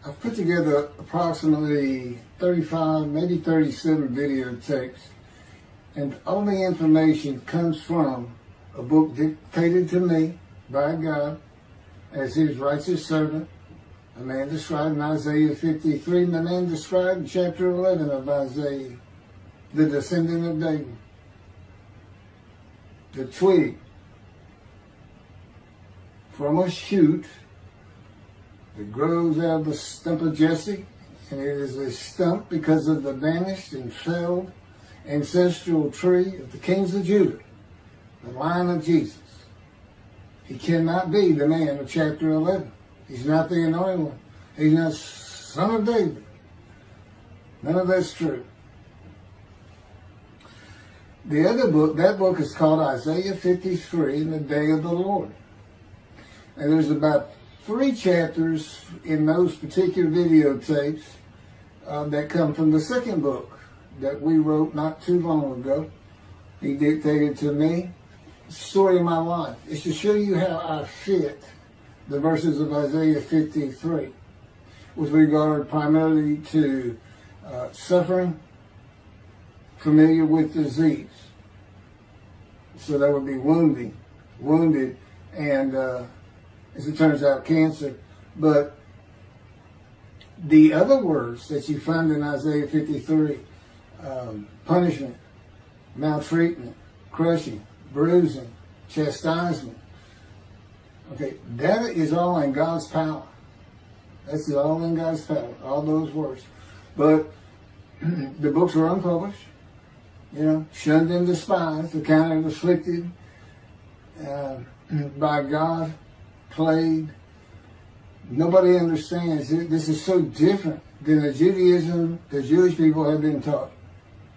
I've put together approximately 35, maybe 37 videotapes, and all the information comes from a book dictated to me by God as his righteous servant, a man described in Isaiah 53, and the man described in chapter 11 of Isaiah, the descendant of David, the twig from a shoot that grows out of the stump of Jesse, and it is a stump because of the vanished and failed ancestral tree of the kings of Judah, the line of Jesus. He cannot be the man of chapter 11. He's not the anointed one. He's not son of David. None of that's true. The other book, that book is called Isaiah 53, in the Day of the Lord. And there's about 3 chapters in those particular videotapes that come from the second book that we wrote not too long ago. He dictated to me the story of my life. It's to show you how I fit the verses of Isaiah 53 with regard primarily to suffering, familiar with disease. So that would be wounded, and as it turns out, cancer. But the other words that you find in Isaiah 53, punishment, maltreatment, crushing, bruising, chastisement, okay, that is all in God's power. That's all in God's power, all those words. But the books are unpublished, shunned and despised, accounted afflicted by God, plagued. Nobody understands it. This is so different than the Judaism the Jewish people have been taught.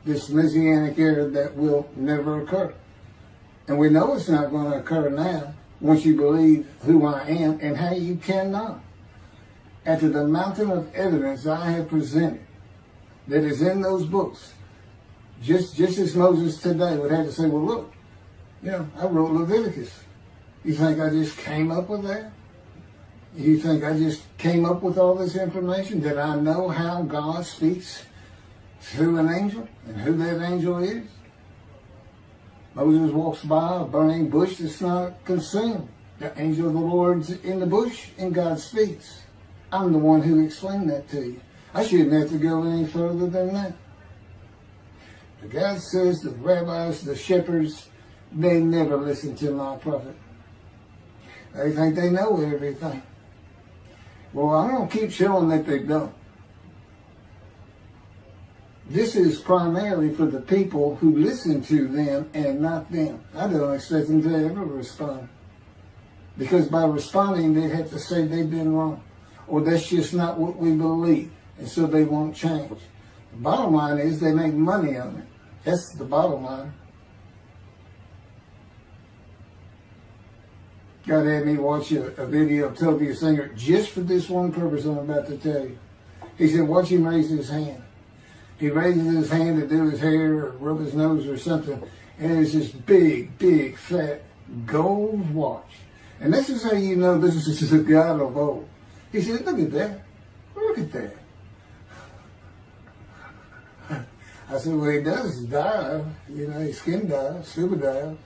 This Messianic era that will never occur. And we know it's not going to occur now once you believe who I am, and how you cannot. After the mountain of evidence I have presented that is in those books, just as Moses today would have to say, well, look, I wrote Leviticus. You think I just came up with that? You think I just came up with all this information? That I know how God speaks through an angel and who that angel is? Moses walks by a burning bush that's not consumed. The angel of the Lord's in the bush and God speaks. I'm the one who explained that to you. I shouldn't have to go any further than that. But God says the rabbis, the shepherds, they never listen to my prophet. They think they know everything. Well, I'm going to keep showing that they don't. This is primarily for the people who listen to them and not them. I don't expect them to ever respond. Because by responding, they have to say they've been wrong. Or that's just not what we believe. And so they won't change. The bottom line is they make money on it. That's the bottom line. God had me watch a video of Toby Singer just for this one purpose I'm about to tell you. He said, watch him raise his hand. He raises his hand to do his hair or rub his nose or something, and it's this big, fat gold watch. And this is how you know this is a God of old. He said, look at that. Look at that. I said, well, he does dive. He skin dive, scuba dive.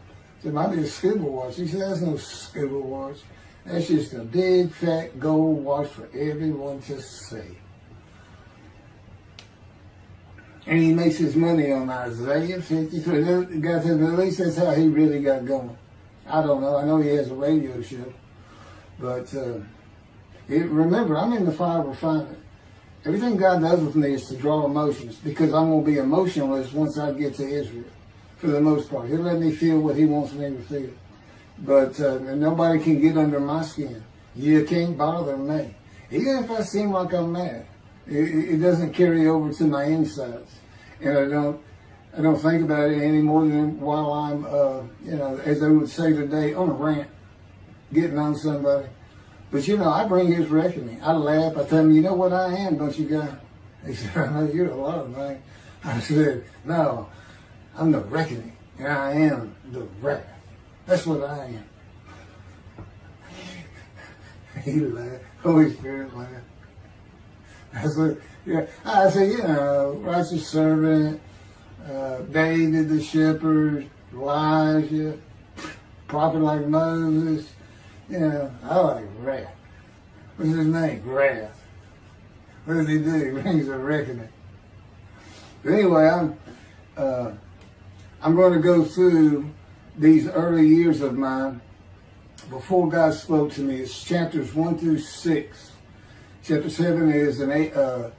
It might be a scuba watch. He said, that's no scuba watch. That's just a big, fat gold watch for everyone to see. And he makes his money on Isaiah 53. God said, at least that's how he really got going. I don't know. I know he has a radio show. But remember, I'm in the fire refinement. Everything God does with me is to draw emotions, because I'm going to be emotionless once I get to Israel, for the most part. He'll let me feel what he wants me to feel. But nobody can get under my skin. You can't bother me. Even if I seem like I'm mad, it doesn't carry over to my insides. And I don't think about it any more than while I'm, as they would say today, on a rant, getting on somebody. But I bring his reckoning. I laugh. I tell him, you know what I am, don't you, guy? He said, I know you're a lot of things. I said, no, I'm the reckoning, and I am the wrath. That's what I am. He laughed. Holy Spirit laughed. I said, yeah. I said, you know, righteous servant, David the shepherd, Elijah, prophet like Moses. You know, I like wrath. What's his name? Wrath. What does he do? He brings a reckoning. But anyway, I'm going to go through these early years of mine before God spoke to me. It's chapters 1 through 6. Chapter 7 is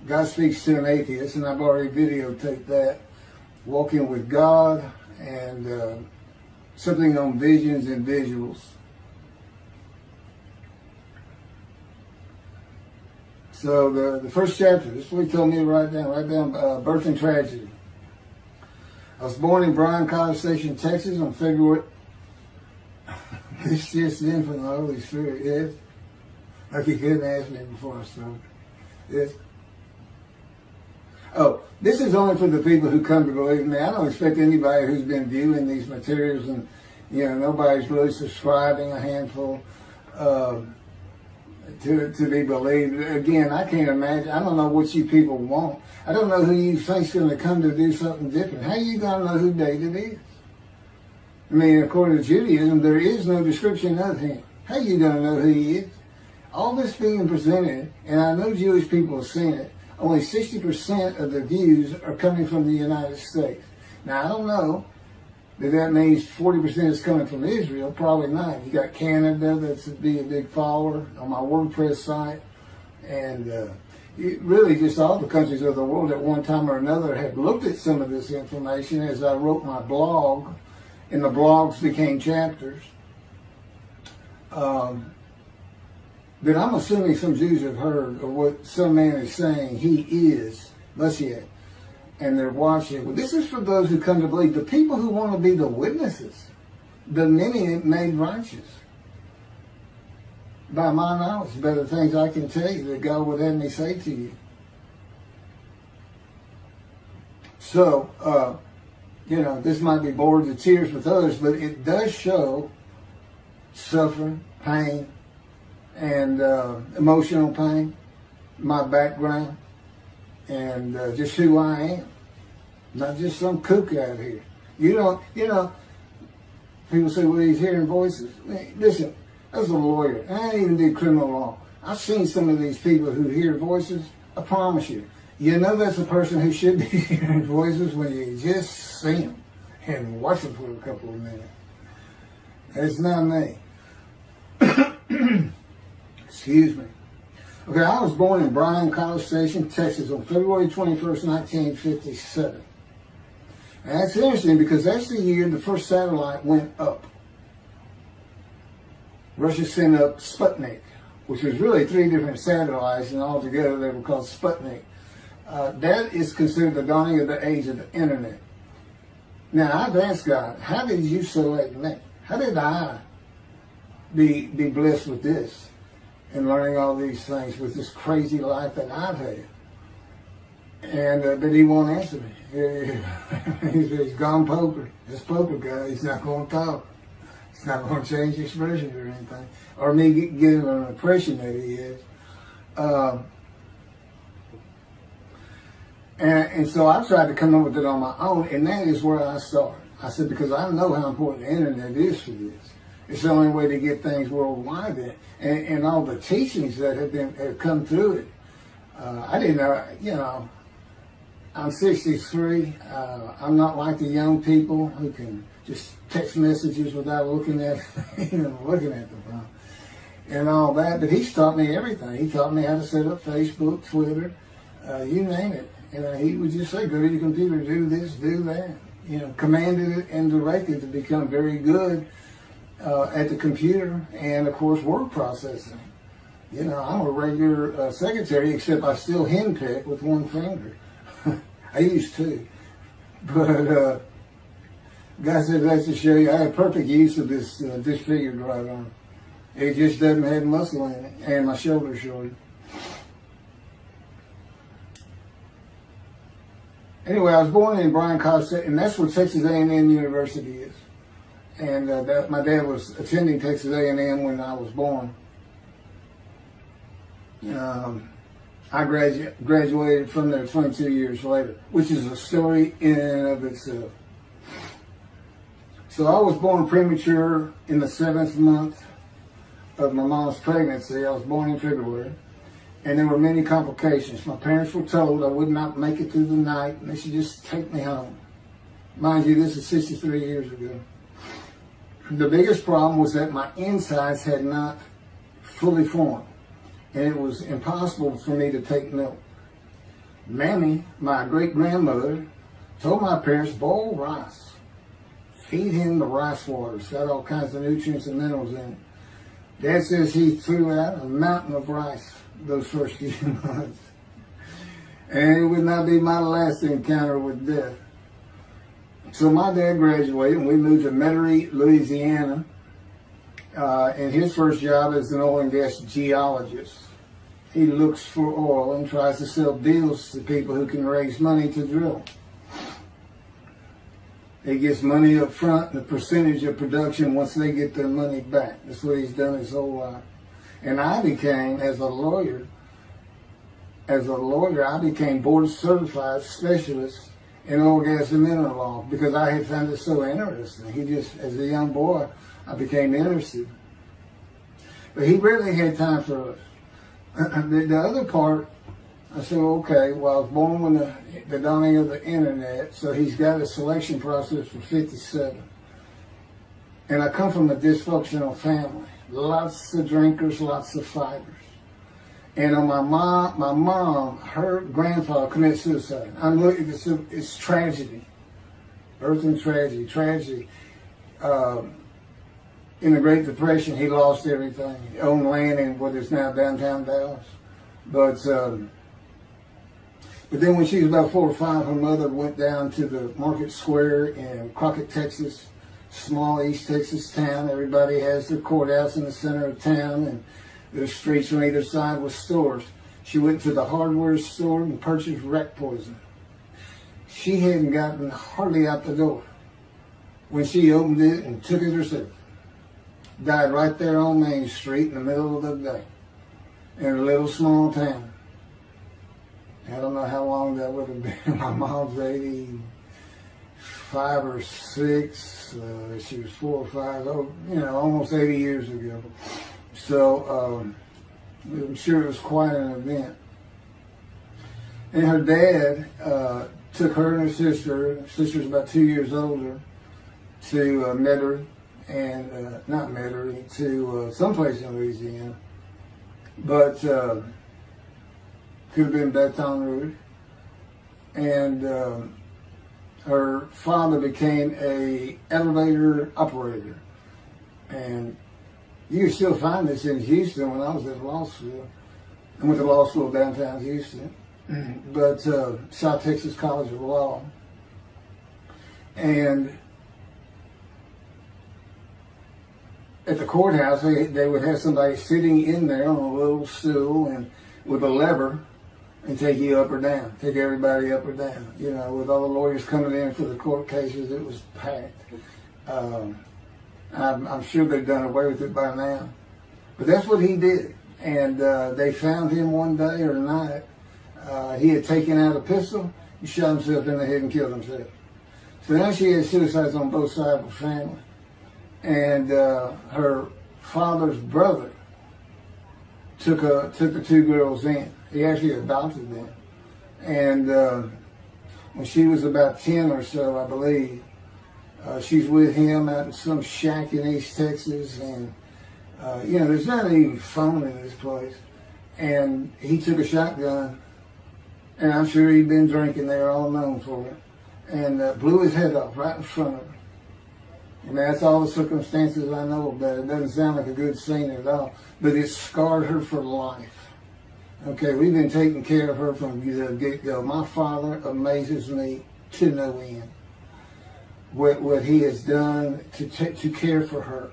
God speaks to an atheist, and I've already videotaped that. Walking with God, and something on visions and visuals. So the first chapter, this is what he told me to write down birth and tragedy. I was born in Bryan College Station, Texas on February. This just in from the Holy Spirit, yes. Like he couldn't ask me before I started. Yes. Oh, this is only for the people who come to believe in me. I don't expect anybody who's been viewing these materials, and you know, nobody's really subscribing, a handful, to be believed. Again, I can't imagine. I don't know what you people want. I don't know who you think's going to come to do something different. How are you going to know who David is? I mean, according to Judaism, there is no description of him. How are you going to know who he is? All this being presented, and I know Jewish people have seen it, only 60% of the views are coming from the United States. Now, I don't know that means 40% is coming from Israel. Probably not. You got Canada that's be a big follower on my WordPress site. And really just all the countries of the world at one time or another have looked at some of this information as I wrote my blog, and the blogs became chapters. But I'm assuming some Jews have heard of what some man is saying. He is Moshiach. And they're watching. Well, this is for those who come to believe. The people who want to be the witnesses. The many made righteous. By my knowledge, better things I can tell you that God would have me say to you. So, you know, this might be bored to tears with others, but it does show suffering, pain, and emotional pain, my background, and just who I am. Not just some kook out here. You know, people say, well, he's hearing voices. Listen, as a lawyer, I ain't even do criminal law. I've seen some of these people who hear voices. I promise you. You know that's a person who should be hearing voices when you just see them and watch them for a couple of minutes. It's not me. Excuse me. Okay, I was born in Bryan College Station, Texas on February 21st, 1957. And that's interesting because that's the year the first satellite went up. Russia sent up Sputnik, which was really 3 different satellites, and altogether they were called Sputnik. That is considered the dawning of the age of the internet. Now, I've asked God, how did you select me? How did I be blessed with this and learning all these things with this crazy life that I've had? And but he won't answer me. He's gone poker. This poker guy, he's not going to talk. He's not going to change expressions or anything. Or me giving an impression that he is. And so I tried to come up with it on my own, and that is where I started. I said, because I know how important the internet is for this. It's the only way to get things worldwide, and all the teachings that have come through it. I didn't know, you know, I'm 63. I'm not like the young people who can just text messages without looking at the phone and all that. But he's taught me everything. He taught me how to set up Facebook, Twitter, you name it. And he would just say, go to your computer, do this, do that. You know, commanded it and directed to become very good at the computer and, of course, word processing. You know, I'm a regular secretary, except I still henpeck with one finger. I used to. But God said that's to show you I have perfect use of this disfigured right arm. It just doesn't have muscle in it, and my shoulder's short. Anyway, I was born in Bryan College Station, and that's where Texas A&M University is. And my dad was attending Texas A&M when I was born. I graduated from there 22 years later, which is a story in and of itself. So I was born premature in the 7th month of my mom's pregnancy. I was born in February, and there were many complications. My parents were told I would not make it through the night, and they should just take me home. Mind you, this is 63 years ago. The biggest problem was that my insides had not fully formed, and it was impossible for me to take milk. Mamie, my great-grandmother, told my parents, boil rice. Feed him the rice water. It's got all kinds of nutrients and minerals in it. Dad says he threw out a mountain of rice those first few months. And it would not be my last encounter with death. So my dad graduated and we moved to Metairie, Louisiana. And his first job is an oil and gas geologist. He looks for oil and tries to sell deals to people who can raise money to drill. He gets money up front and a percentage of production once they get their money back. That's what he's done his whole life. And I became, as a lawyer, I became board certified specialist in oil, gas, and mineral law because I had found it so interesting. As a young boy, I became interested. But he rarely had time for us. The other part, I said, okay, well, I was born when the dawning of the internet, so he's got a selection process for 57. And I come from a dysfunctional family. Lots of drinkers, lots of fighters. And on my mom, her grandfather committed suicide. It's tragedy. Earth and tragedy. In the Great Depression, he lost everything. He owned land in what is now downtown Dallas. But then when she was about 4 or 5, her mother went down to the market square in Crockett, Texas, small East Texas town. Everybody has their courthouse in the center of town, and there's streets on either side with stores. She went to the hardware store and purchased wreck poison. She hadn't gotten hardly out the door when she opened it and took it herself. Died right there on Main Street in the middle of the day in a little small town. I don't know how long that would have been. My mom's 85 or 6. She was 4 or 5, almost 80 years ago. So I'm sure it was quite an event. And her dad took her and her sister's about 2 years older, to Metairie, and not Metairie, to someplace in Louisiana. But could have been Baton Rouge. And her father became a elevator operator. And you can still find this in Houston. When I was at law school, I went to law school downtown Houston, but South Texas College of Law. And at the courthouse, they would have somebody sitting in there on a little stool and with a lever and take you up or down, take everybody up or down. With all the lawyers coming in for the court cases, it was packed. I'm sure they've done away with it by now. But that's what he did. And they found him one day or night. He had taken out a pistol, he shot himself in the head and killed himself. So now she had suicides on both sides of the family. And her father's brother took the 2 girls in. He actually adopted them. And when she was about 10 or so, I believe, she's with him out in some shack in East Texas. And, there's not even phone in this place. And he took a shotgun, and I'm sure he'd been drinking there, all known for it, and blew his head off right in front of her. And that's all the circumstances I know about it. It doesn't sound like a good scene at all, but it scarred her for life. Okay, we've been taking care of her from the get-go. My father amazes me to no end. What he has done to care for her.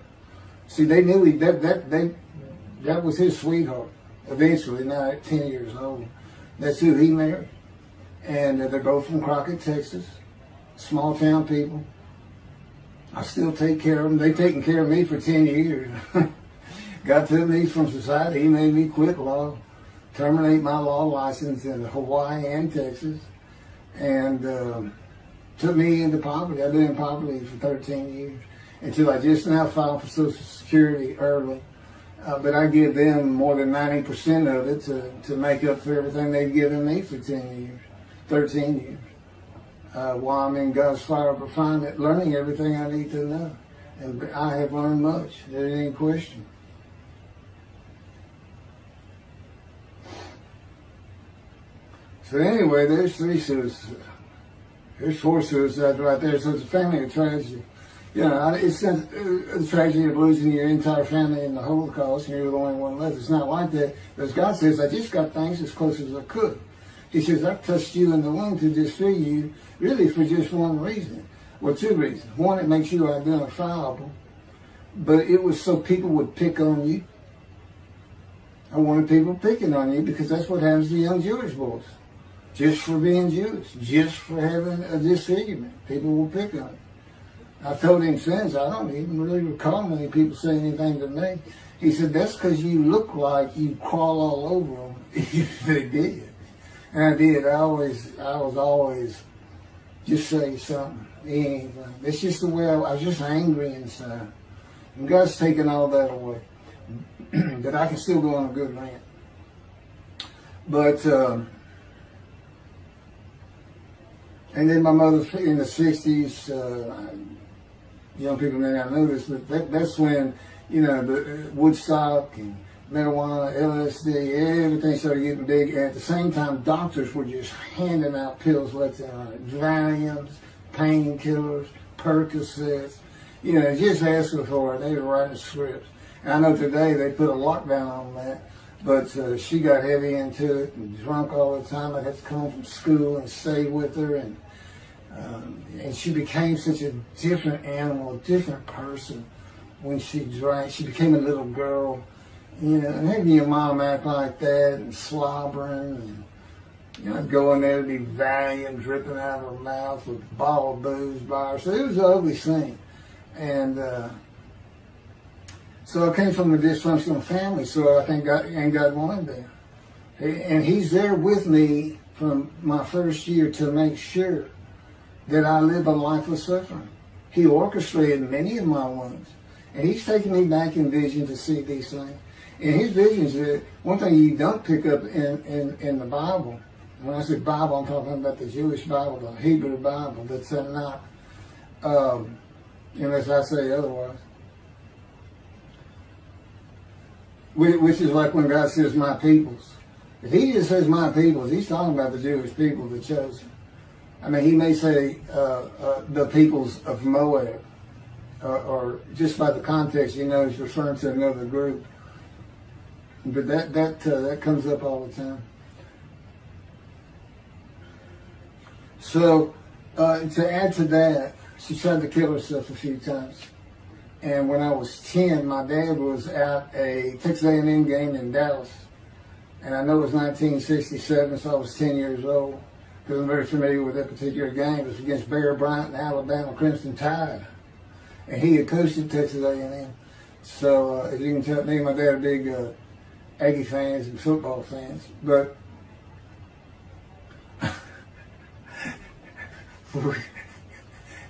See, they knew that was his sweetheart. Eventually, now at 10 years old, that's who he married. And they're both from Crockett, Texas. Small town people. I still take care of them. They've taken care of me for 10 years. God took me from society. He made me quit law. terminate my law license in Hawaii and Texas, and took me into poverty. I've been in poverty for 13 years until I just now filed for Social Security early. But I give them more than 90% of it to make up for everything they've given me for 13 years. While I'm in God's fire of refinement, learning everything I need to know. And I have learned much. There ain't any question. So anyway, there's 3 suicides. There's 4 suicides right there. So it's a family of tragedy. You know, it's a tragedy of losing your entire family in the Holocaust, and you're the only one left. It's not like that. Because God says, I just got things as close as I could. He says, I've touched you in the womb to disfigure you, really for just one reason. Well, 2 reasons. One, it makes you identifiable. But it was so people would pick on you. I wanted people picking on you because that's what happens to young Jewish boys. Just for being Jewish, just for having a disfigurement. People will pick on you. I told him since, I don't even really recall many people saying anything to me. He said, that's because you look like you crawl all over them. They did. And I did. I was always just say something, anything. That's just the way I was just angry inside. And God's taken all that away. But I can still go on a good rant. But, and then my mother in the 60s, young people may not know this, but that's when, you know, the Woodstock and marijuana, LSD, everything started getting big. And at the same time, doctors were just handing out pills left and right. Valiums, painkillers, Percocets. You know, just asking for it. They were writing scripts. And I know today they put a lockdown on that. But she got heavy into it and drunk all the time. I'd have to come home from school and stay with her. And she became such a different animal, a different person when she drank. She became a little girl. You know, and having your mom act like that and slobbering and, you know, going there to be Valium dripping out of her mouth with a bottle of booze by her. So it was an ugly scene. And so I came from a dysfunctional family, so I think God wanted that. And He's there with me from my first year to make sure that I live a life of suffering. He orchestrated many of my wounds. And He's taken me back in vision to see these things. And His visions, one thing you don't pick up in the Bible, when I say Bible, I'm talking about the Jewish Bible, the Hebrew Bible, that's not, unless I say otherwise. Which is like when God says, my peoples. If He just says my peoples, He's talking about the Jewish people, the chosen. I mean, He may say the peoples of Moab, or just by the context, you know, He's referring to another group. But that comes up all the time. So to add to that, she tried to kill herself a few times. And when I was 10, my dad was at a Texas A&M game in Dallas. And I know it was 1967, so I was 10 years old. Because I'm very familiar with that particular game. It was against Bear Bryant and Alabama Crimson Tide. And he had coached at Texas A&M. So as you can tell, me and my dad are big Aggie fans and football fans. But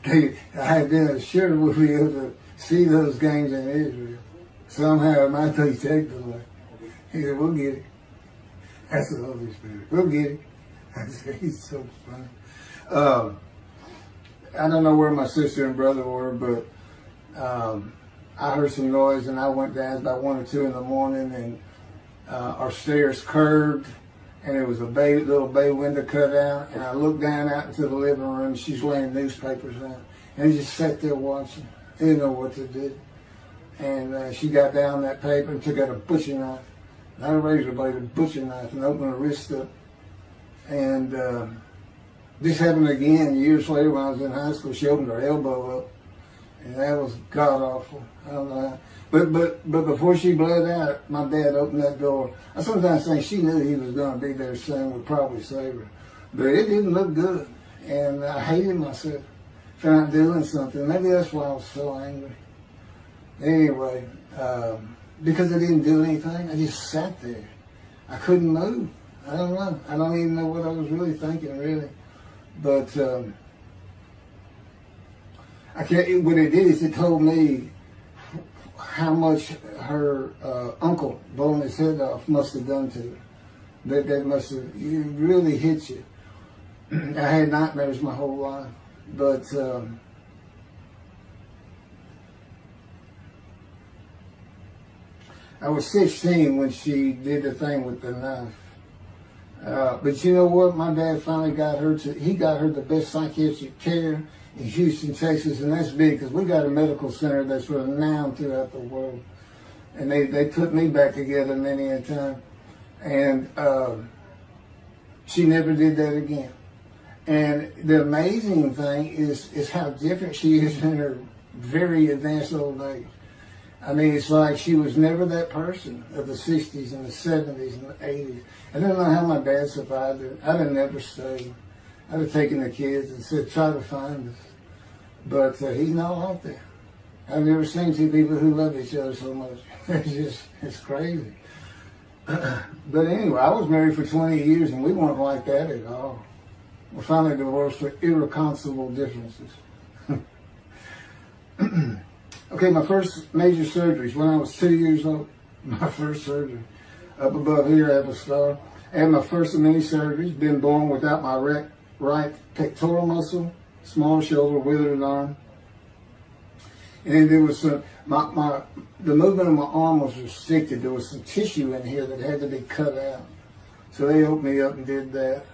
I had been assured we'll be able to see those games in Israel. Somehow it might be taken away. He said, we'll get it. That's the Holy Spirit. We'll get it. I said, he's so funny. I don't know where my sister and brother were, but I heard some noise and I went down about 1 or 2 in the morning, and our stairs curved and there was a little bay window cut out, and I looked down out into the living room. She's laying newspapers out, and I just sat there watching. Didn't know what to do. And she got down that paper and took out a butcher knife, not a razor blade, a butcher knife, and opened her wrist up. And this happened again years later when I was in high school. She opened her elbow up, and that was god awful. I don't know how. But before she bled out, my dad opened that door. I sometimes think she knew he was going to be there soon, would probably save her. But it didn't look good, and I hated myself for not doing something. Maybe that's why I was so angry. Anyway, because I didn't do anything, I just sat there. I couldn't move. I don't know. I don't even know what I was really thinking, really. But I can't. What it did is it told me how much her uncle blowing his head off must have done to her. That must have really hit you. I had nightmares my whole life, but I was 16 when she did the thing with the knife. But you know what? My dad finally got her he got her the best psychiatric care in Houston, Texas, and that's big because we got a medical center that's renowned throughout the world. And they put me back together many a time. And she never did that again. And the amazing thing is how different she is in her very advanced old age. I mean, it's like she was never that person of the 60s and the 70s and the 80s. I don't know how my dad survived it. I'd have never stayed. I'd have taken the kids and said, try to find us. But he's not like that. I've never seen two people who love each other so much. It's crazy. But anyway, I was married for 20 years and we weren't like that at all. We're finally divorced for irreconcilable differences. Okay, my first major surgeries when I was 2 years old. My first surgery. Up above here, I have a scar. I had my first of many surgeries. Been born without my right pectoral muscle, small shoulder, withered arm. And there was the movement of my arm was restricted. There was some tissue in here that had to be cut out. So they opened me up and did that.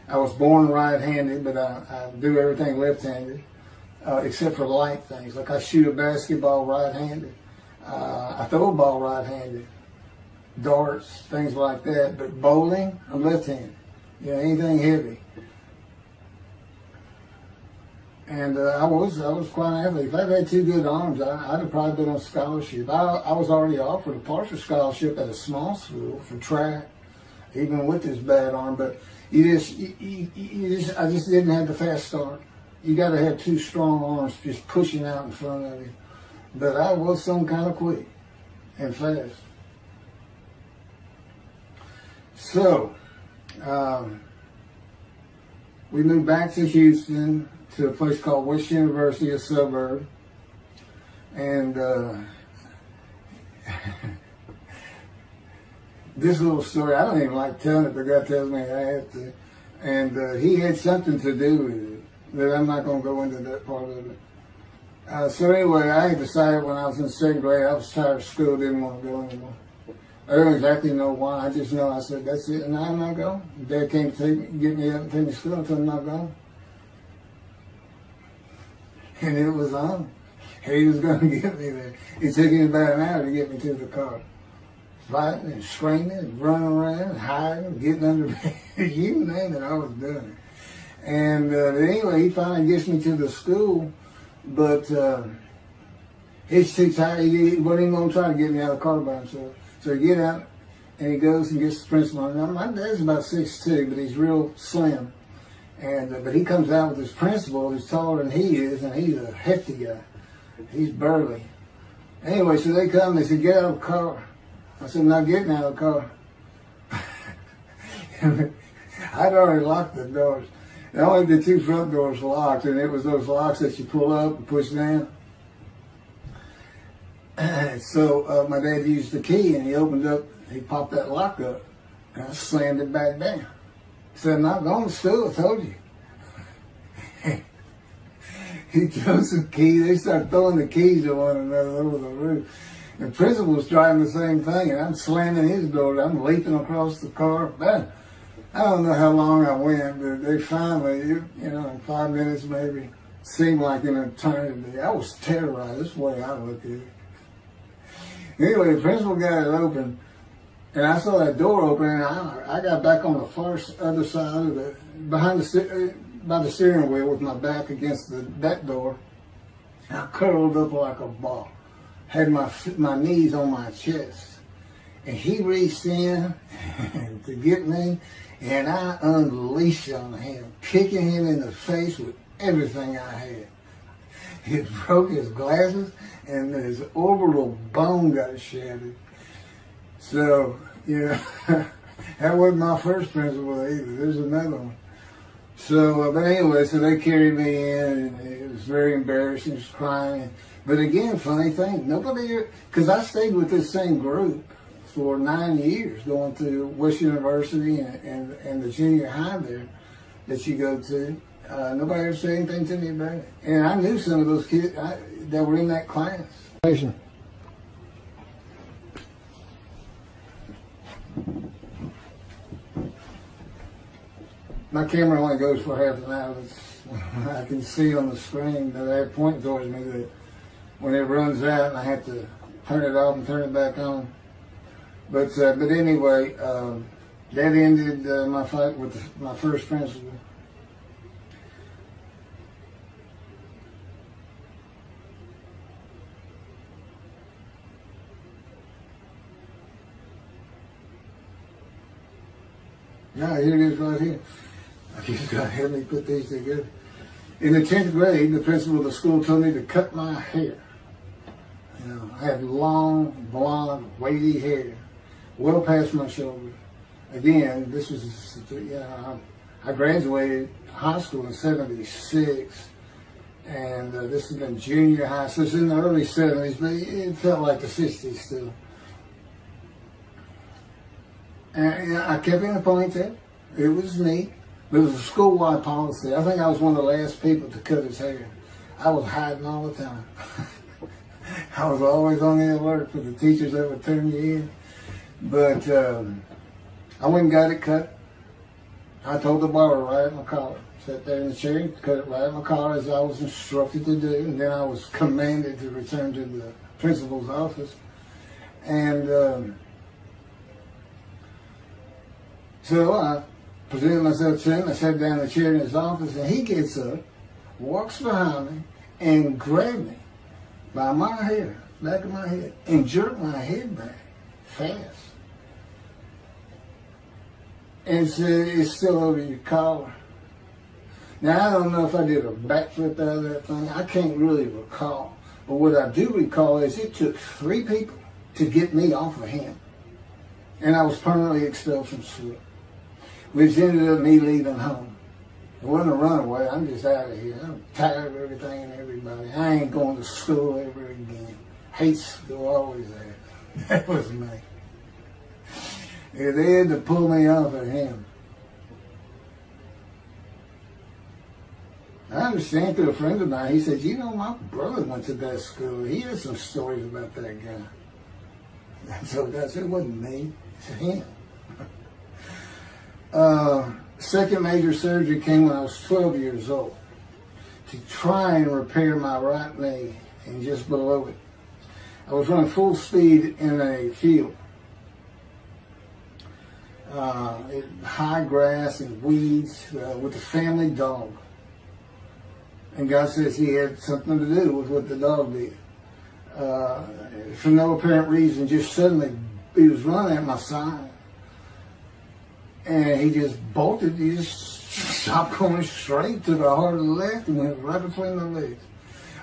I was born right-handed, but I do everything left-handed. Except for light things, like I shoot a basketball right-handed, I throw a ball right-handed, darts, things like that. But bowling, I'm left-handed. You know, anything heavy. And I was quite an athlete. If I'd had two good arms, I'd have probably been on scholarship. I was already offered a partial scholarship at a small school for track, even with this bad arm. But I just didn't have the fast start. You got to have two strong arms just pushing out in front of you. But I was some kind of quick and fast. So, we moved back to Houston to a place called West University, a suburb. And this little story, I don't even like telling it, but God tells me I have to. And he had something to do with it. But I'm not going to go into that part of it. So anyway, I had decided when I was in second grade, I was tired of school, didn't want to go anymore. I don't exactly know why. I just know I said, that's it, and I'm not going. Dad came to get me up and take me to school until I'm not going. And it was on. He was going to get me there. It took him about an hour to get me to the car. Fighting and screaming and running around and hiding, getting under bed. You name it, I was doing it. And anyway, he finally gets me to the school, but he's too tired. He wasn't even going to try to get me out of the car by himself. So he get out, and he goes and gets the principal. Now, my dad's about 6'2", but he's real slim. And but he comes out with his principal, who's taller than he is, and he's a hefty guy. He's burly. Anyway, so they come, they said, get out of the car. I said, I'm not getting out of the car. I'd already locked the doors. Only the two front doors locked, and it was those locks that you pull up and push down. So my dad used the key, and he opened up, he popped that lock up, and I slammed it back down. He said, I'm not going to school, I told you. He threw some keys, they started throwing the keys at one another over the roof. The principal was driving the same thing, and I'm slamming his door, I'm leaping across the car. Man, I don't know how long I went, but they finally, in 5 minutes maybe, seemed like an eternity. I was terrorized. That's the way I looked at it. Anyway, the principal got it open, and I saw that door open, and I got back on the far other side of by the steering wheel with my back against that door. I curled up like a ball, had my knees on my chest, and he reached in to get me. And I unleashed on him, kicking him in the face with everything I had. It broke his glasses, and his orbital bone got shattered. So, That wasn't my first principal either. There's another one. So, but anyway, so they carried me in, and it was very embarrassing. I was crying. But again, funny thing, nobody, because I stayed with this same group for 9 years, going to West University and the junior high there that you go to. Nobody ever said anything to me about it. And I knew some of those kids that were in that class. My camera only goes for half an hour. I can see on the screen that I have pointing towards me that when it runs out and I have to turn it off and turn it back on. But anyway, that ended my fight with my first principal. Now here it is right here. You gotta help me put these together. In the 10th grade, the principal of the school told me to cut my hair. You know, I had long, blonde, wavy hair, well past my shoulders. Again, this was, I graduated high school in '76, and this has been junior high, so it's in the early '70s, but it felt like the '60s still. And I kept it in a ponytail. It was neat. But it was a school-wide policy. I think I was one of the last people to cut his hair. I was hiding all the time. I was always on the alert for the teachers that would turn you in. But I went and got it cut. I told the barber right at my collar. Sat there in the chair and cut it right at my collar as I was instructed to do. And then I was commanded to return to the principal's office. And so I presented myself to him. I sat down in the chair in his office, and he gets up, walks behind me, and grabbed me by my hair, back of my head, and jerked my head back fast. And said, "It's still over your collar." Now, I don't know if I did a backflip out of that thing. I can't really recall. But what I do recall is it took 3 people to get me off of him. And I was permanently expelled from school, which ended up me leaving home. It wasn't a runaway. I'm just out of here. I'm tired of everything and everybody. I ain't going to school ever again. Hate school, always there. That was me. Yeah, they had to pull me off of him. I understand through a friend of mine, he said, "You know, my brother went to that school. He had some stories about that guy." So that's it wasn't me, it's him. Second major surgery came when I was 12 years old to try and repair my right knee and just below it. I was running full speed in a field. High grass and weeds with a family dog. And God says he had something to do with what the dog did. For no apparent reason, just suddenly he was running at my side. And he just bolted, he just stopped going straight to the heart of the left and went right between the legs.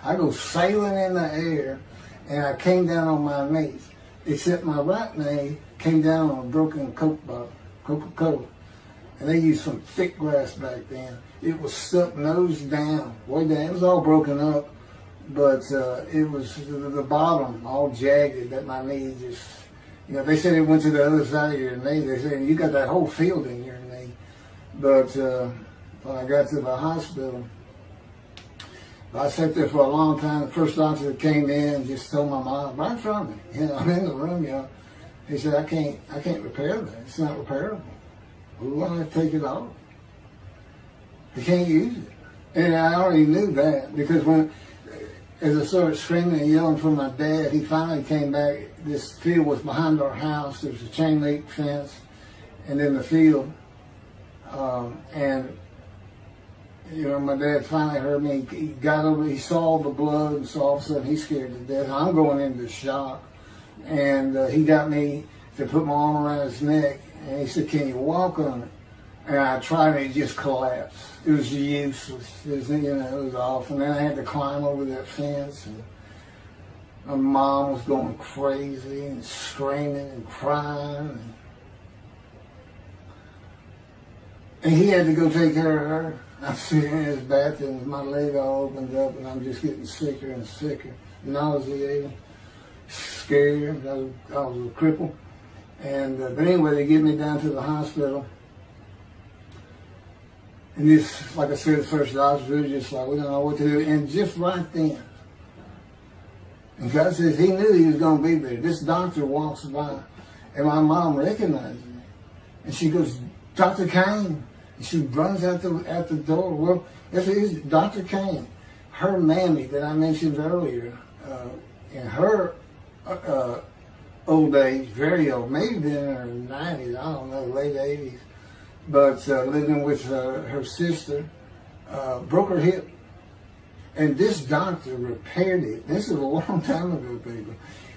I go sailing in the air, and I came down on my knees, except my right knee came down on a broken Coke bottle, Coca-Cola. And they used some thick grass back then. It was stuck nose down, way down. It was all broken up, but it was the bottom all jagged that my knee just, you know, they said it went to the other side of your knee. They said, "You got that whole field in your knee." But when I got to the hospital, I sat there for a long time. The first doctor that came in and just told my mom, right in front of me, you know, I'm in the room, you know, he said, I can't repair that. It's not repairable. We want to take it off. You can't use it. And I already knew that because as I started screaming and yelling for my dad, he finally came back. This field was behind our house. There was a chain link fence, and then the field. And you know, my dad finally heard me. He got over. He saw the blood, and so all of a sudden he's scared to death. I'm going into shock, and he got me to put my arm around his neck, and he said, "Can you walk on it?" And I tried, and it just collapsed. It was useless. It was, you know, it was awful. And then I had to climb over that fence, and my mom was going crazy and screaming and crying. And he had to go take care of her. I'm sitting in his bathroom with my leg all opened up, and I'm just getting sicker and sicker, nauseated, scared. I was a cripple. And but anyway, they get me down to the hospital. And this, like I said, the first doctor was just like, we don't know what to do. And just right then, and God says he knew he was going to be there. This doctor walks by, and my mom recognizes me. And she goes, Dr. Kane. And she runs out the door. Well, this is Dr. Kane. Her Mamie that I mentioned earlier, in her old age, very old, maybe in her 90s, I don't know, late 80s, but living with her sister, broke her hip. And this doctor repaired it. This is a long time ago, people.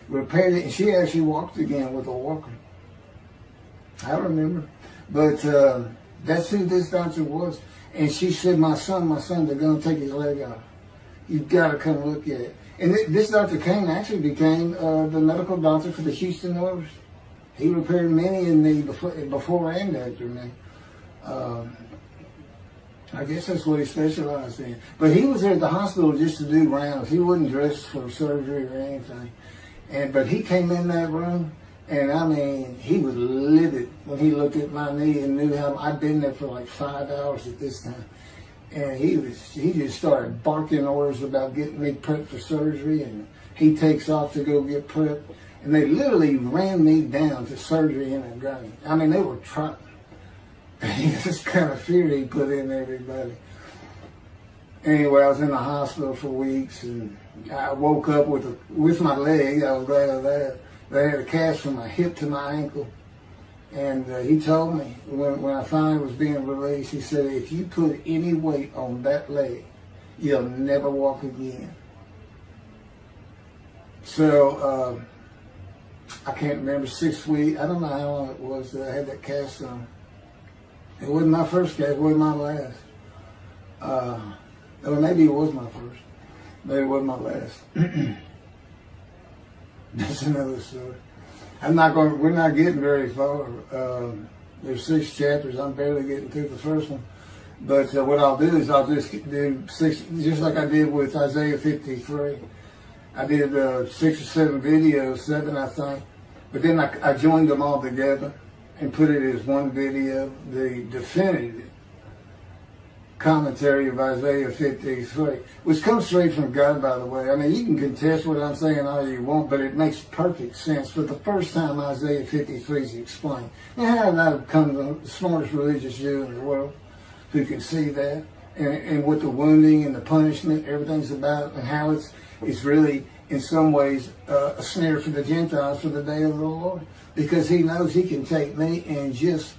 Repaired it, and she actually walked again with a walker. I remember. But that's who this doctor was. And she said, my son, they're going to take his leg off. You've got to come look at it. And this Dr. Kane actually became the medical doctor for the Houston Oilers. He repaired many in the before and after me. I guess that's what he specialized in. But he was there at the hospital just to do rounds. He wasn't dressed for surgery or anything. But he came in that room, and I mean, he was livid when he looked at my knee and knew how I'd been there for like 5 hours at this time. And he just started barking orders about getting me prepped for surgery, and he takes off to go get prepped. And they literally ran me down to surgery in a gurney. I mean, they were trying. This kind of fear he put in everybody. Anyway, I was in the hospital for weeks, and I woke up with my leg. I was glad of that. They had a cast from my hip to my ankle. And he told me, when I finally was being released, he said, if you put any weight on that leg, you'll never walk again. So, I can't remember, 6 weeks. I don't know how long it was that I had that cast on. It wasn't my first cast, it wasn't my last. Or maybe it was my first, but it wasn't my last. That's another story. We're not getting very far. There's 6 chapters. I'm barely getting through the first one. But what I'll do is I'll just do 6, just like I did with Isaiah 53. I did 6 or 7 videos, 7 I think. But then I joined them all together and put it as one video, the definitive commentary of Isaiah 53, which comes straight from God, by the way. I mean, you can contest what I'm saying all you want, but it makes perfect sense. For the first time, Isaiah 53 is explained. And how did I become the smartest religious Jew in the world who can see that? And what the wounding and the punishment, everything's about, and how it's really, in some ways, a snare for the Gentiles for the day of the Lord. Because he knows he can take me and just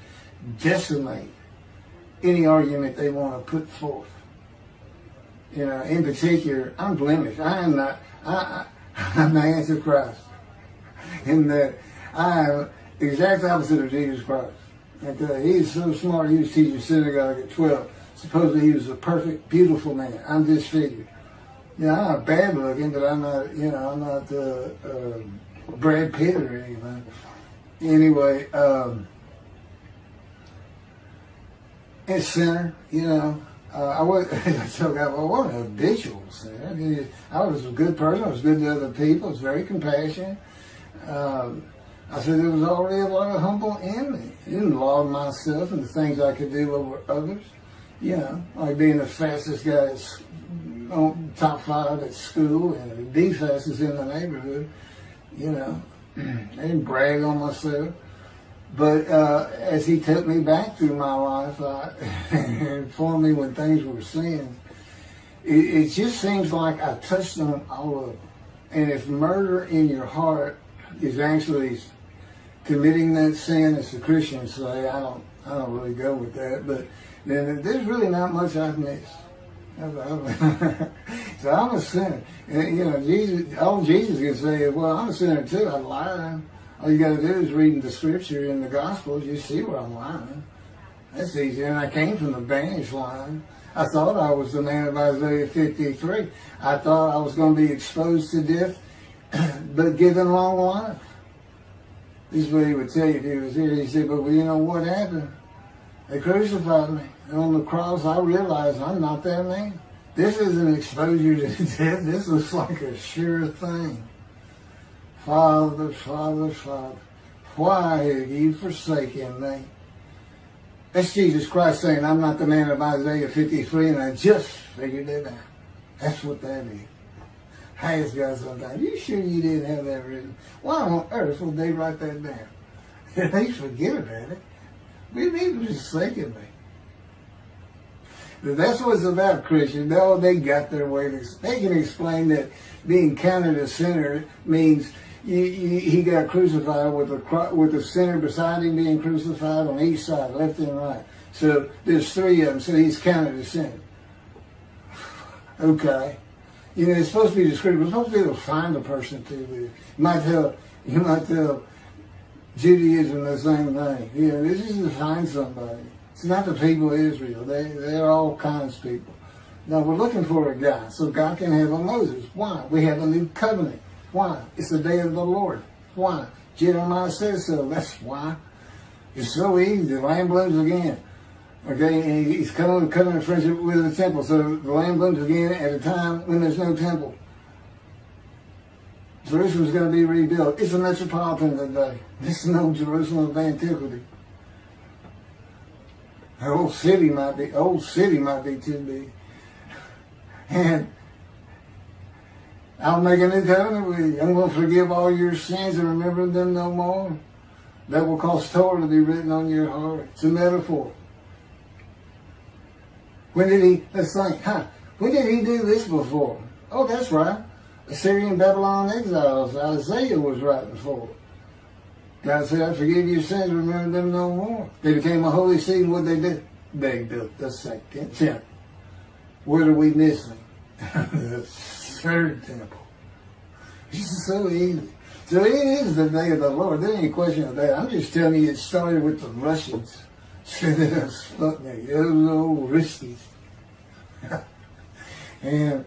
decimate any argument they want to put forth. You know, in particular, I'm blemished. I'm the Antichrist. In that I am the exact opposite of Jesus Christ. And, he's so smart, he was teaching synagogue at 12. Supposedly he was a perfect, beautiful man. I'm disfigured. You know, I'm not bad looking, but I'm not, I'm not Brad Pitt or anything. Anyway, and sinner, I wasn't a habitual sinner. I was a good person. I was good to other people. I was very compassionate. I said there was already a lot of humble in me. I didn't laud myself and the things I could do over others. Like being the fastest guy on top 5 at school and the fastest in the neighborhood. I didn't brag on myself. But as he took me back through my life and informed me when things were sin, it just seems like I touched on all of them. And if murder in your heart is actually committing that sin, as the Christians say, I don't really go with that. But then there's really not much I've missed. So I'm a sinner. And, all Jesus can say is, well, I'm a sinner too. I lie. All you got to do is read the scripture in the Gospels. You see where I'm lying. That's easy. And I came from the banished line. I thought I was the man of Isaiah 53. I thought I was going to be exposed to death, but given long life. This is what he would tell you if he was here. He said, but you know what happened? They crucified me. And on the cross, I realized I'm not that man. This isn't exposure to death. This looks like a sure thing. Father, Father, Father, why have you forsaken me? That's Jesus Christ saying, I'm not the man of Isaiah 53, and I just figured it out. That's what that is. I ask God sometimes, you sure you didn't have that written? Why on earth would they write that down? They forget about it. We need to just forsaken me. But that's what it's about, Christians. Oh, they got their way. They can explain that being counted a sinner means he got crucified with the sinner beside him being crucified on each side, left and right. So there's three of them, so he's counted a sinner. Okay. You know, it's supposed to be descriptive. We're supposed to be able to find a person to do. You might tell Judaism the same thing. You know, this is to find somebody. It's not the people of Israel. They're all kinds of people. Now, we're looking for a guy so God can have a Moses. Why? We have a new covenant. Why? It's the day of the Lord. Why? Jeremiah says so. That's why. It's so easy. The lamb blooms again. Okay, and he's coming in friendship with the temple. So the lamb blooms again at a time when there's no temple. Jerusalem's going to be rebuilt. It's a metropolitan today. This is no Jerusalem of antiquity. The old city might be too big. And I'll make a new covenant with you. I'm going to forgive all your sins and remember them no more. That will cause Torah to be written on your heart. It's a metaphor. Let's think, when did he do this before? Oh, that's right. Assyrian Babylon exiles. Isaiah was writing for. God said, I forgive your sins, remember them no more. They became a holy seed. What they did? They built the second temple. What are we missing? The third temple. It's so easy. So it is the day of the Lord. There ain't any question of that. I'm just telling you it started with the Russians. Sending us Sputnik. Those old Ruskies. And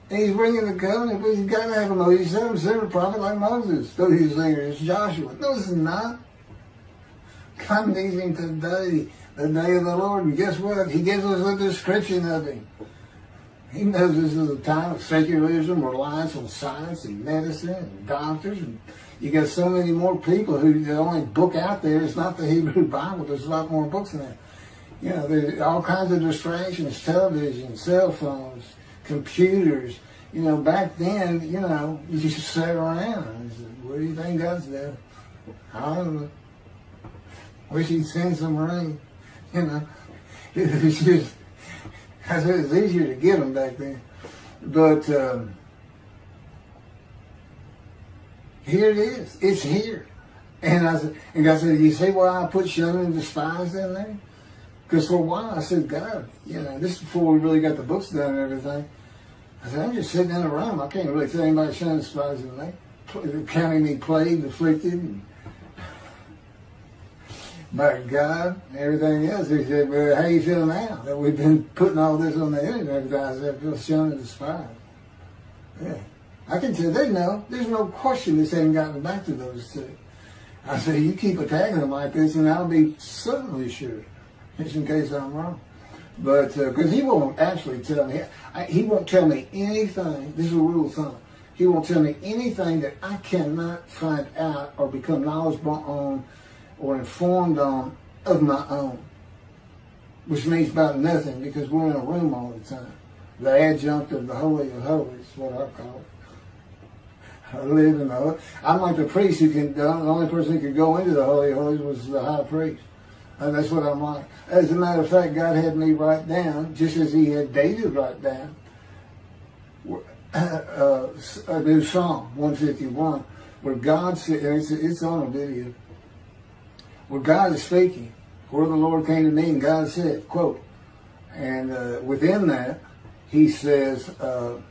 he's bringing the covenant, but he's got to have a Moses. He said him send a prophet like Moses. So he's saying it's Joshua. No, it's not. God needs him today, the day of the Lord. And guess what? He gives us a description of him. He knows this is a time of secularism, reliance on science and medicine and doctors. And you got so many more people who the only book out there is not the Hebrew Bible. There's a lot more books than that. You know, there's all kinds of distractions, television, cell phones, computers. You know, back then, you know, you just sat around and said, what do you think God's doing? I don't know. Wish he'd send some rain. You know, it's just, I said it's easier to get them back then. But here it is. It's here. And God said, you see why I put shun and despise in there? Because for a while I said, God, you know, this is before we really got the books done and everything. I said, I'm just sitting in a room. I can't really tell anybody shun and despising me. Counting me plagued, afflicted, and by God and everything else. He said, well, how you feel now that we've been putting all this on the internet? I said, I feel shunned and despised. Yeah. I can tell they know. There's no question this hasn't gotten back to those two. I said, you keep attacking them like this and I'll be certainly sure, just in case I'm wrong. But, because he won't actually tell me, he won't tell me anything, this is a rule of thumb, he won't tell me anything that I cannot find out or become knowledgeable on or informed on of my own, which means about nothing because we're in a room all the time. The adjunct of the Holy of Holies is what I call it. I live in the Holy. I'm like the priest who can, the only person who could go into the Holy of Holies was the high priest. And that's what I'm like. As a matter of fact, God had me write down, just as he had David write down, a new Psalm 151, where God said, and it's on a video, where God is speaking, where the Lord came to me and God said, quote, and within that, he says that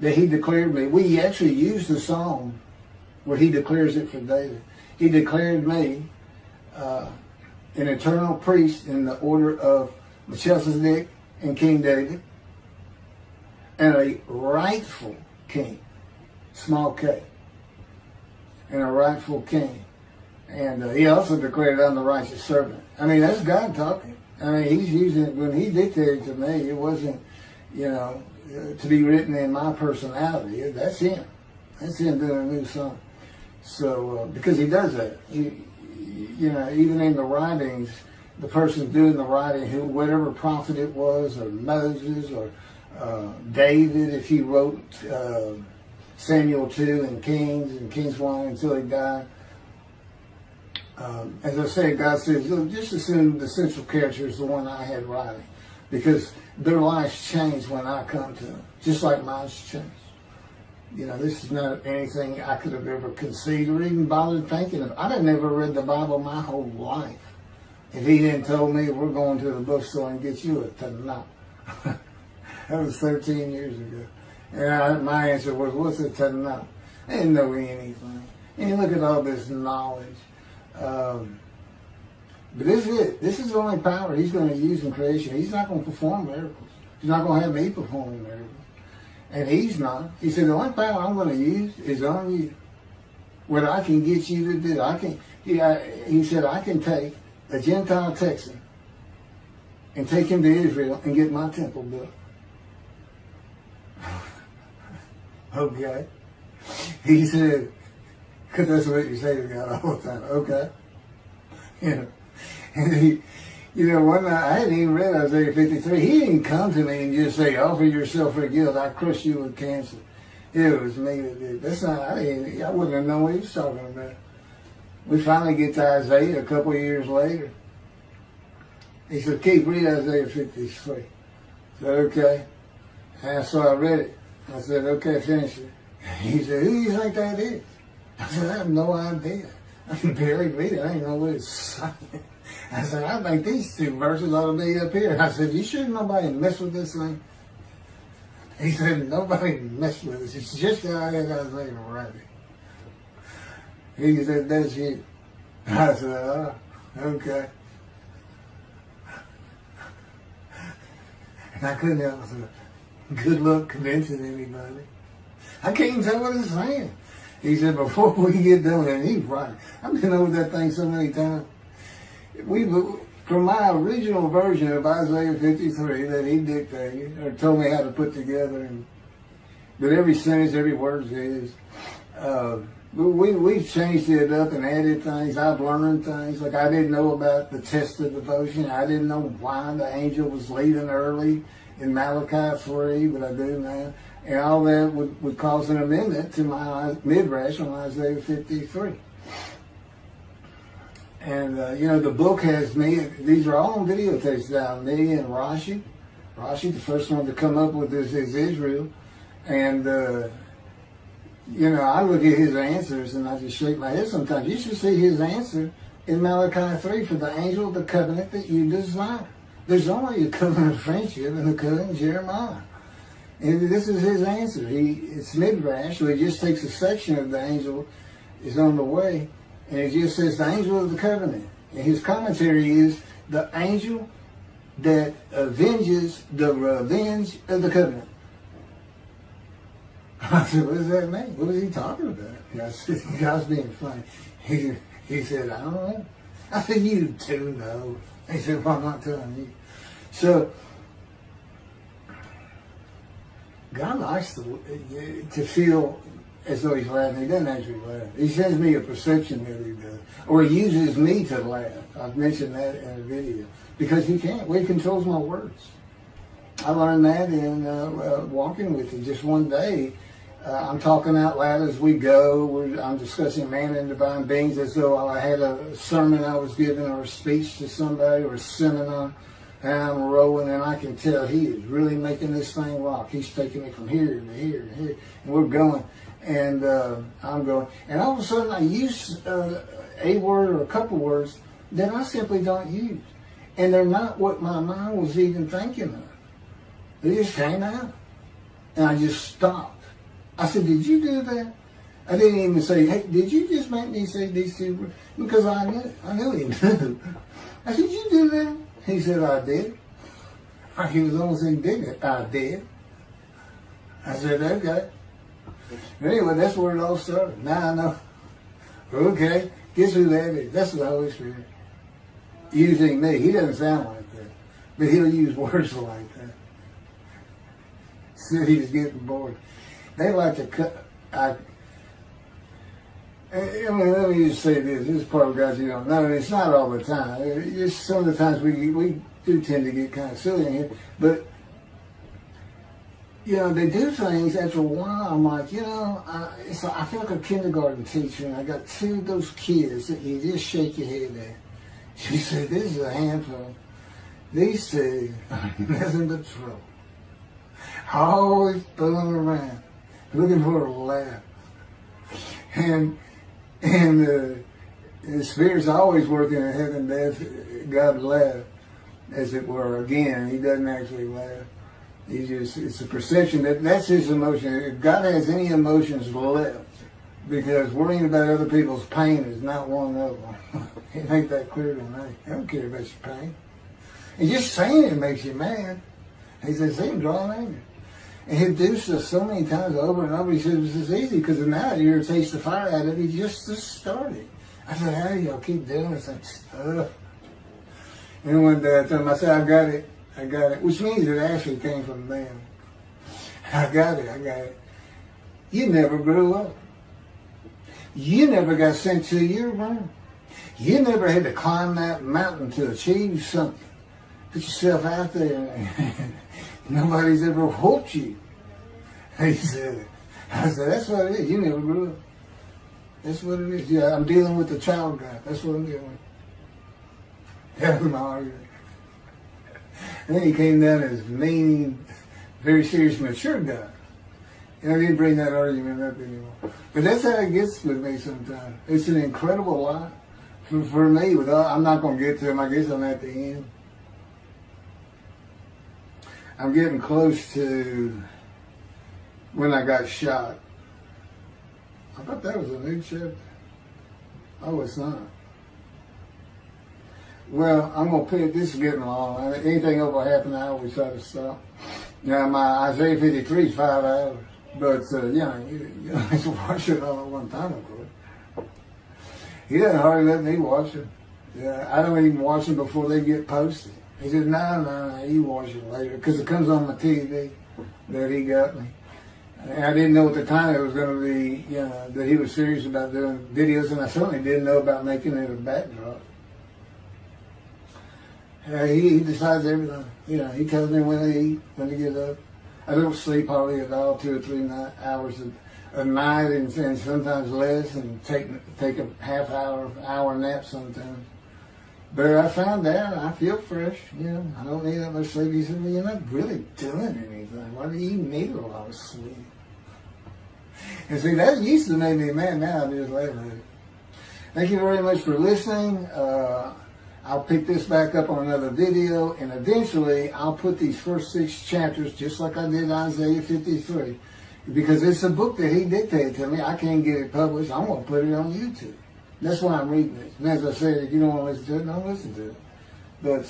he declared me. We actually used the psalm where he declares it for David. He declared me an eternal priest in the order of Moshiach and King David. and a rightful king, small k, and a rightful king. And he also declared, I'm the righteous servant. I mean, that's God talking. I mean, he's using it. When he dictated to me, it wasn't, to be written in my personality. That's him. That's him doing a new song. So, because he does that. Even in the writings, the person doing the writing, whatever prophet it was, or Moses, or David, if he wrote Samuel 2 and Kings 1 until he died. As I said, God says, just assume the central character is the one I had writing, because their lives change when I come to them, just like mine's changed. This is not anything I could have ever conceived or even bothered thinking of. I'd have never read the Bible my whole life if he didn't told me, we're going to the bookstore and get you a Tanakh. That was 13 years ago. And my answer was, what's a Tanakh? I didn't know anything. And you look at all this knowledge. But this is it. This is the only power he's going to use in creation. He's not going to perform miracles. He's not going to have me perform miracles. And he's not. He said, the only power I'm going to use is on you. What I can get you to do. He said, I can take a Gentile Texan and take him to Israel and get my temple built. Okay. He said, because that's what you say to God all the time. Okay. And one night, I hadn't even read Isaiah 53. He didn't come to me and just say, offer yourself for guilt. I crushed you with cancer. It was me that did. That's not, I wouldn't have known what he was talking about. We finally get to Isaiah a couple of years later. He said, Keith, read Isaiah 53. I said, okay. And so I read it. I said, okay, finish it. He said, who do you think that is? I said, I have no idea. I can barely read it. I didn't know what it's saying. I said, I think these two verses ought to be up here. I said, you sure nobody messed with this thing? He said, nobody messed with this. It's just how I had Isaiah write it. He said, that's you. I said, oh, okay. And I couldn't help myself. Good luck convincing anybody. I can't even tell what it's saying. He said, before we get done, and he's right. I've been over that thing so many times. From my original version of Isaiah 53 that he dictated, or told me how to put together, but every sentence, every word is, we've changed it up and added things. I've learned things. Like I didn't know about the test of devotion. I didn't know why the angel was leaving early in Malachi 3, but I do now. And all that would cause an amendment to my midrash on Isaiah 53. And, the book has me, these are all on videotapes now, me and Rashi. Rashi, the first one to come up with this is Israel. And, I look at his answers and I just shake my head sometimes. You should see his answer in Malachi 3 for the angel of the covenant that you desire. There's only a covenant of friendship and a covenant of Jeremiah. And this is his answer. It's midrash, so he just takes a section of the angel is on the way, and it just says the angel of the covenant. And his commentary is the angel that avenges the revenge of the covenant. I said, what does that mean? What is he talking about? I said, God's being funny. He said, I don't know. I said, you do know. He said, well, I'm not telling you. So, God likes to feel as though he's laughing. He doesn't actually laugh. He sends me a perception that he does. Or he uses me to laugh. I've mentioned that in a video. Because he can't. Well, he controls my words. I learned that in walking with him. Just one day, I'm talking out loud as we go. I'm discussing man and divine beings as though I had a sermon I was giving or a speech to somebody or a seminar. And I'm rolling, and I can tell he is really making this thing rock. He's taking it from here to here to here. And we're going. And I'm going. And all of a sudden, I use a word or a couple words that I simply don't use. And they're not what my mind was even thinking of. They just came out. And I just stopped. I said, did you do that? I didn't even say, hey, did you just make me say these two words? Because I knew he knew. I said, did you do that? He said, I did. He was almost indignant. I did. I said, okay. Anyway, that's where it all started. Now I know. Okay, guess who that is? That's the Holy Spirit. Using me. He doesn't sound like that. But he'll use words like that. Said he was getting bored. They like to cut. I mean, let me just say this. This is part of guys you don't know. And it's not all the time. It's some of the times we do tend to get kind of silly in here. But, you know, they do things after a while. I'm like, you know, I feel like a kindergarten teacher. And I got two of those kids that you just shake your head at. She said, this is a handful. These two are nothing but trouble. Always fooling around, looking for a laugh. And the Spirit's always working in heaven, death, God laugh, as it were. Again, he doesn't actually laugh. He just, it's a perception that's his emotion. If God has any emotions left, because worrying about other people's pain is not one of them. It ain't that clear to me. I don't care about your pain. And just saying it makes you mad. He says, see him drawing anger. And he'll do so many times over and over. He says, it's easy because now it irritates the fire out of it. He just started. I said, how do y'all keep doing this stuff? And one day I told him, I said, I got it. Which means it actually came from them. I got it. You never grew up. You never got sent to your room. You never had to climb that mountain to achieve something. Put yourself out there. Nobody's ever whooped you. He said, I said, that's what it is. You never grew up. That's what it is. Yeah, I'm dealing with the child guy. That's what I'm dealing with. That was my argument. And then he came down as mean, very serious, mature guy. And I didn't bring that argument up anymore. But that's how it gets with me sometimes. It's an incredible lot. For me, I'm not going to get to him. I guess I'm at the end. I'm getting close to when I got shot. I thought that was a new chapter. Oh, it's not. Well, I'm going to put it, this is getting long. Anything over half an hour, we try to stop. Now, my Isaiah 53 is 5 hours. But, you have to watch it all at one time, of course. He doesn't hardly let me watch it. Yeah, I don't even watch them before they get posted. He said, no, you watch it later. Because it comes on my TV that he got me. And I didn't know at the time it was going to be, that he was serious about doing videos. And I certainly didn't know about making it a backdrop. He decides everything. He tells me when to eat, when to get up. I don't sleep hardly at all, 2 or 3 hours a night, and sometimes less, and take a half hour nap sometimes. But I found out I feel fresh. I don't need that much sleep. He said, well, you're not really doing anything. Why do you need a lot of sleep? And see, that used to make me mad. Now I just laugh at it. Thank you very much for listening. I'll pick this back up on another video, and eventually I'll put these first 6 chapters, just like I did Isaiah 53, because it's a book that he dictated to me. I can't get it published. I'm going to put it on YouTube. That's why I'm reading it. And as I said, if you don't want to listen to it, don't listen to it. But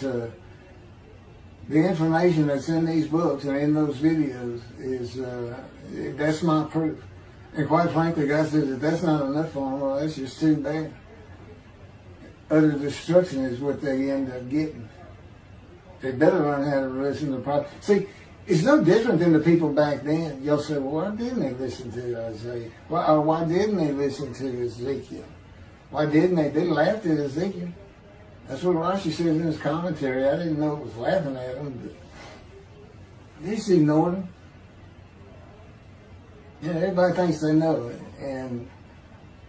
the information that's in these books and in those videos is, that's my proof. And quite frankly, God says, if that's not enough for them, well, that's just too bad. Utter destruction is what they end up getting. They better learn how to listen to the prophet. See, it's no different than the people back then. You'll say, well, why didn't they listen to Isaiah? Why didn't they listen to Ezekiel? Why didn't they? They laughed at Ezekiel. That's what Rashi says in his commentary. I didn't know it was laughing at him, but they just ignored him. Everybody thinks they know it.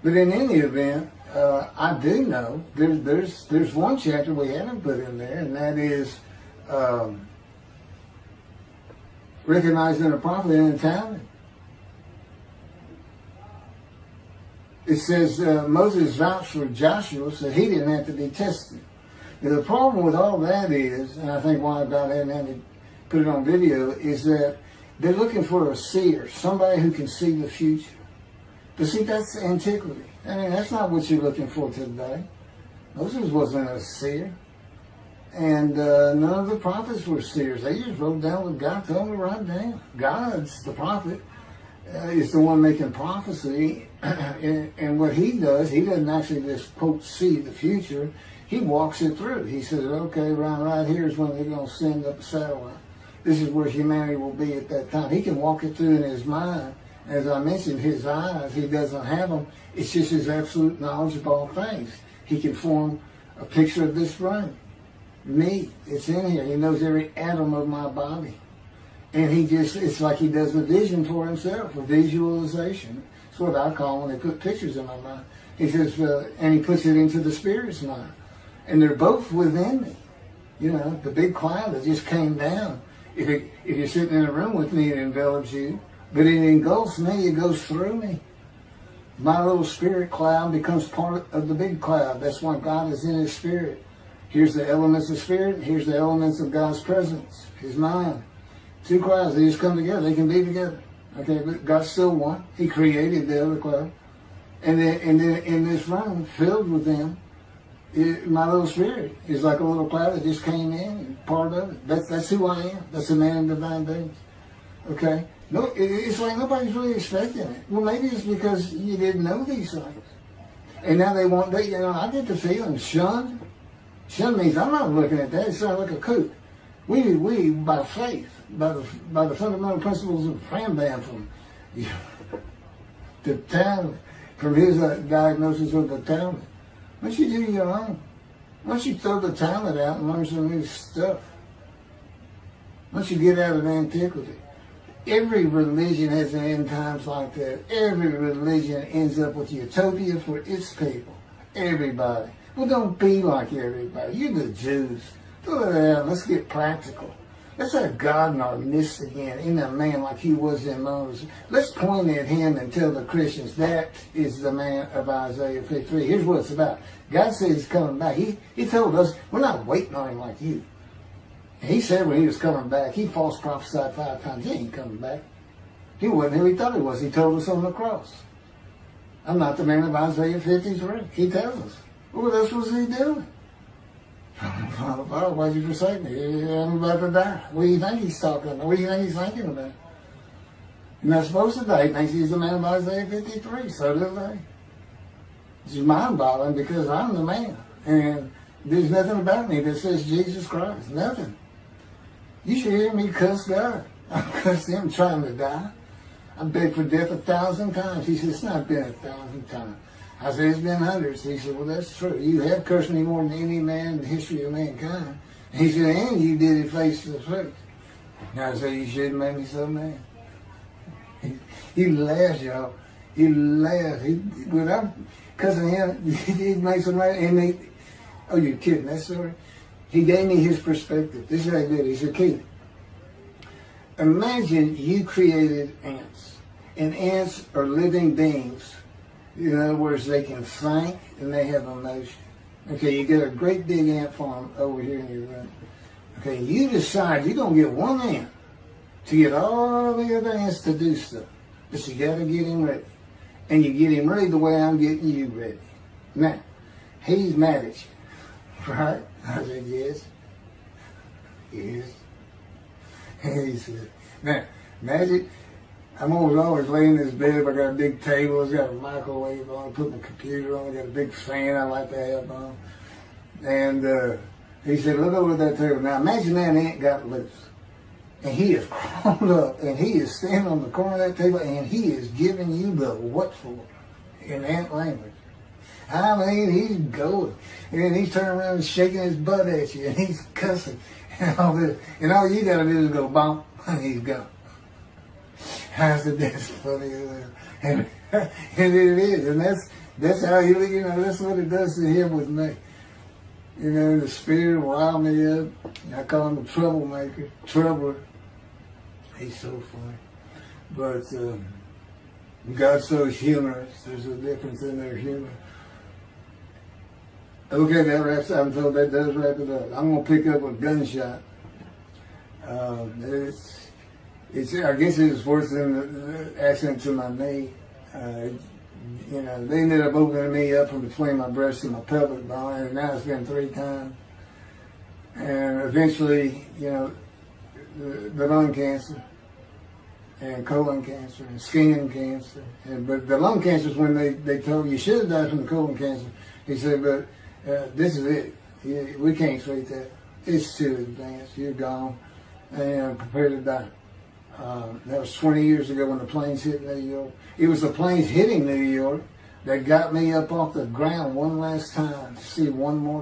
But in any event, I do know there's one chapter we haven't put in there, and that is recognizing a prophet in a timing. It says Moses vouched for Joshua, so he didn't have to be tested. Now, the problem with all that is, and I think why God hadn't had to put it on video, is that they're looking for a seer, somebody who can see the future. But see, that's antiquity. I mean, that's not what you're looking for today. Moses wasn't a seer. And none of the prophets were seers. They just wrote down what God told them to write down. God's the prophet. Is the one making prophecy. And what he does, he doesn't actually just, quote, see the future. He walks it through. He says, okay, right here is when they're going to send up a satellite. This is where humanity will be at that time. He can walk it through in his mind. As I mentioned, his eyes, he doesn't have them. It's just his absolute knowledge of all things. He can form a picture of this brain. Me, it's in here. He knows every atom of my body. And it's like he does a vision for himself, a visualization. It's what I call when they put pictures in my mind. He says, and he puts it into the spirit's mind. And they're both within me. You know, the big cloud that just came down. If you're sitting in a room with me, it envelops you. But it engulfs me, it goes through me. My little spirit cloud becomes part of the big cloud. That's why God is in his spirit. Here's the elements of spirit. Here's the elements of God's presence, his mind. Two clouds, they just come together. They can be together. Okay, but God's still one. He created the other cloud. And then in this room, filled with them, my little spirit is like a little cloud that just came in and part of it. That's who I am. That's a man in divine beings. Okay? No, it's like nobody's really expecting it. Well, maybe it's because you didn't know these things. And now they want, I get the feeling, shunned. Shunned means I'm not looking at that. It sounds like a kook. We by faith, by the fundamental principles of Rambam from the talent, from his diagnosis of the talent. Why don't you do your own? Why don't you throw the talent out and learn some new stuff? Why don't you get out of antiquity? Every religion has an end times like that. Every religion ends up with utopia for its people. Everybody. Well, don't be like everybody. You're the Jews. Throw it out. Let's get practical. Let's have God in our midst again, in a man like he was in Moses. Let's point at him and tell the Christians that is the man of Isaiah 53. Here's what it's about. God says he's coming back. He told us we're not waiting on him like you. And he said when he was coming back, he false prophesied 5 times. He ain't coming back. He wasn't who he thought he was. He told us on the cross. I'm not the man of Isaiah 53. He tells us. Well, that's what he doing. Father, why'd you forsake me? I'm about to die. What do you think he's talking about? What do you think he's thinking about? You're not supposed to die. He thinks he's the man of Isaiah 53. So do they. It's mind-boggling because I'm the man. And there's nothing about me that says Jesus Christ. Nothing. You should hear me cuss God. I cussed him trying to die. I begged for death 1,000 times. He said, it's not been 1,000 times. I said, it's been hundreds. He said, well, that's true. You have cursed me more than any man in the history of mankind. And he said, and you did it face to face. And I said, you shouldn't make me so mad. He laughs, y'all. He laughs. When I'm cussing him, he makes him mad. And oh, you're kidding, that story? He gave me his perspective. This is how he did it. He said, Keith, imagine you created ants. And ants are living beings. In other words, they can think and they have emotion. Okay, you get a great big ant farm over here in your room. Okay, you decide you're going to get one ant to get all the other ants to do stuff. But you got to get him ready. And you get him ready the way I'm getting you ready. Now, he's mad at you. Right? I said, yes. Yes. And he said, now, imagine, I'm always laying in this bed. I got a big table. It's got a microwave on. I put my computer on. I got a big fan I like to have on. And he said, look over at that table. Now imagine that ant got loose. And he is crawled up. And he is standing on the corner of that table. And he is giving you the what for in ant language. I mean, he's going. And he's turning around and shaking his butt at you. And he's cussing. And all this. And all you got to do is go bump. And he's gone. I said, that's funny. And it is. And that's how he, that's what it does to him with me. You know, the spirit wild me up. I call him the troublemaker, troubler. He's so funny. But God's so humorous. There's a difference in their humor. Okay, that wraps up. I'm told that does wrap it up. I'm going to pick up a gunshot. I guess it was worse than the accident to my knee. They ended up opening me up from between my breast and my pelvic bone, and now it's been 3 times. And eventually, the lung cancer and colon cancer and skin cancer. But the lung cancer is when they told you should have died from the colon cancer. He said, but this is it. We can't treat that. It's too advanced. You're gone. And prepare to die. That was 20 years ago when the planes hit New York. It was the planes hitting New York that got me up off the ground one last time to see one more